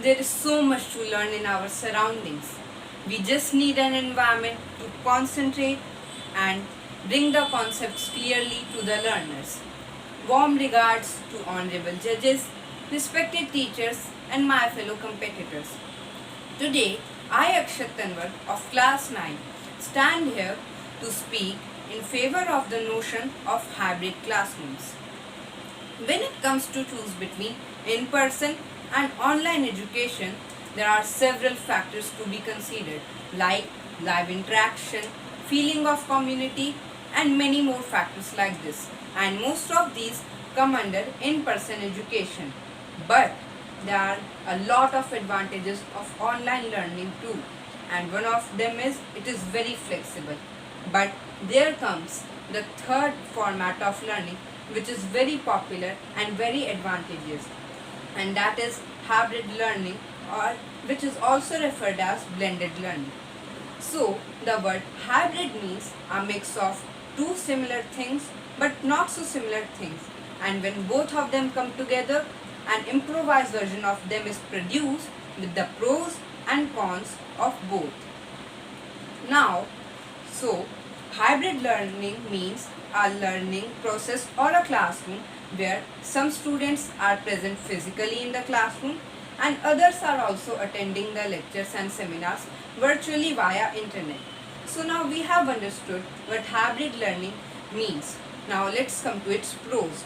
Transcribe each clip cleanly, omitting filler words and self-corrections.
there is so much to learn in our surroundings. We just need an environment to concentrate and bring the concepts clearly to the learners. Warm regards to honorable judges, respected teachers, and my fellow competitors. Today, I, Akshat Tanwar of Class 9, stand here to speak in favor of the notion of hybrid classrooms. When it comes to choose between in-person and online education, there are several factors to be considered like live interaction, feeling of community, and many more factors like this. And most of these come under in-person education. But there are a lot of advantages of online learning too. And one of them is it is very flexible. But there comes the third format of learning which is very popular and very advantageous, and that is hybrid learning, or which is also referred as blended learning. So the word hybrid means a mix of two similar things but not so similar things, and when both of them come together, an improvised version of them is produced with the pros and cons of both. Now, so hybrid learning means a learning process or a classroom where some students are present physically in the classroom and others are also attending the lectures and seminars virtually via internet. So now we have understood what hybrid learning means. Now let's come to its pros.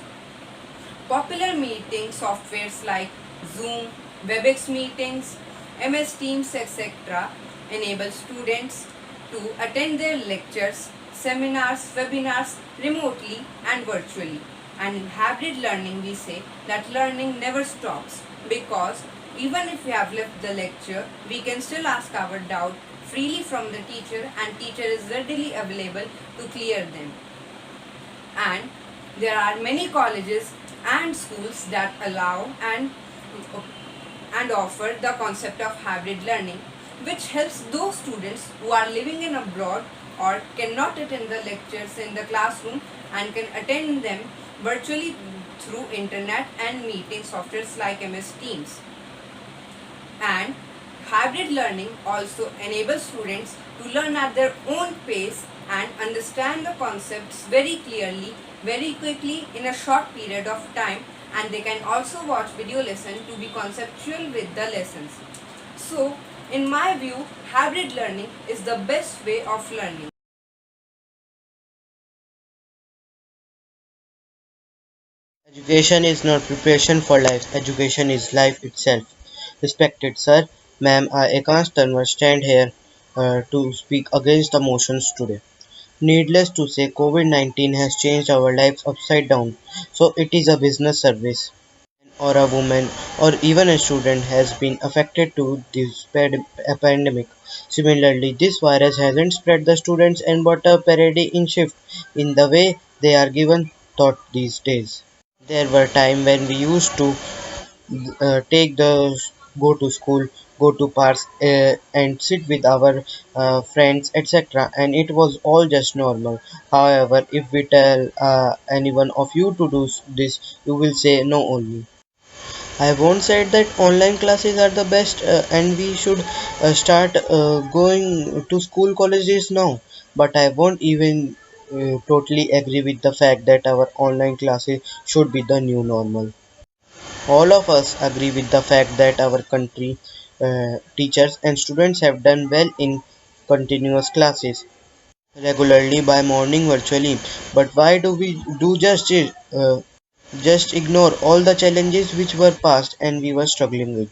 Popular meeting softwares like Zoom, WebEx meetings, MS Teams, etc. enable students to attend their lectures, seminars, webinars remotely and virtually. And in hybrid learning, we say that learning never stops, because even if we have left the lecture, we can still ask our doubt freely from the teacher, and teacher is readily available to clear them. And there are many colleges and schools that allow and offer the concept of hybrid learning, which helps those students who are living in abroad or cannot attend the lectures in the classroom and can attend them virtually through internet and meeting softwares like MS Teams. And hybrid learning also enables students to learn at their own pace and understand the concepts very clearly, very quickly in a short period of time, and they can also watch video lessons to be conceptual with the lessons. So, in my view, hybrid learning is the best way of learning. Education is not preparation for life, education is life itself. Respected sir, ma'am, I Ekans Tanwar stand here to speak against the motions today. Needless to say, COVID-19 has changed our lives upside down, so it is a business service. Or a woman or even a student has been affected to this pandemic. Similarly, this virus hasn't spread the students and but a paradigm shift in the way they are given thought these days. There were times when we used to take the go to school, go to parks, and sit with our friends, etc. And it was all just normal. However, if we tell anyone of you to do this, you will say no only. I won't say that online classes are the best and we should start going to school colleges now. But I won't even totally agree with the fact that our online classes should be the new normal. All of us agree with the fact that our country teachers and students have done well in continuous classes regularly by morning virtually. But why do we do just ignore all the challenges which were past and we were struggling with?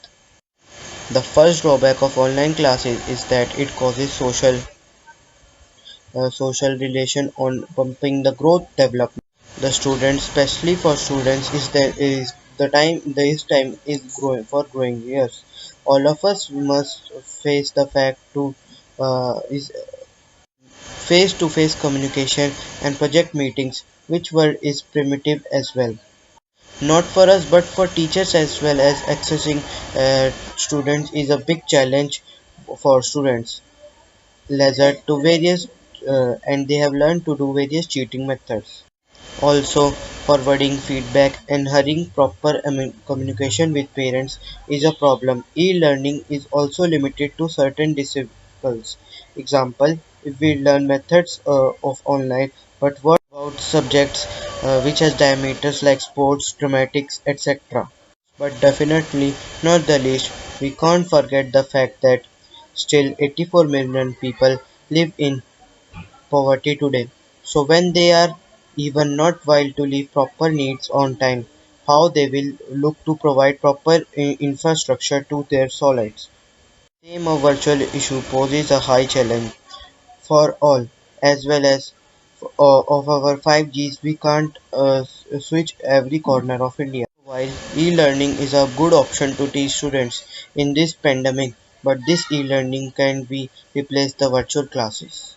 The first drawback of online classes is that it causes social relation on pumping the growth development. The students, especially for students, is the time this time is growing for growing years. All of us must face the fact to is face-to-face communication and project meetings, which were is primitive as well. Not for us, but for teachers as well, as accessing students is a big challenge for students. Leisure to various and they have learned to do various cheating methods. Also, forwarding feedback and hurrying proper communication with parents is a problem. E-learning is also limited to certain disciplines. Example, if we learn methods of online, but what about subjects which has diameters like sports, dramatics, etc. But definitely not the least, we can't forget the fact that still 84 million people live in poverty today. So when they are even not able to live proper needs on time, how they will look to provide proper infrastructure to their solids. Same a virtual issue poses a high challenge for all, as well as of our 5Gs, we can't switch every corner of India. While e-learning is a good option to teach students in this pandemic, but this e-learning can be replace the virtual classes.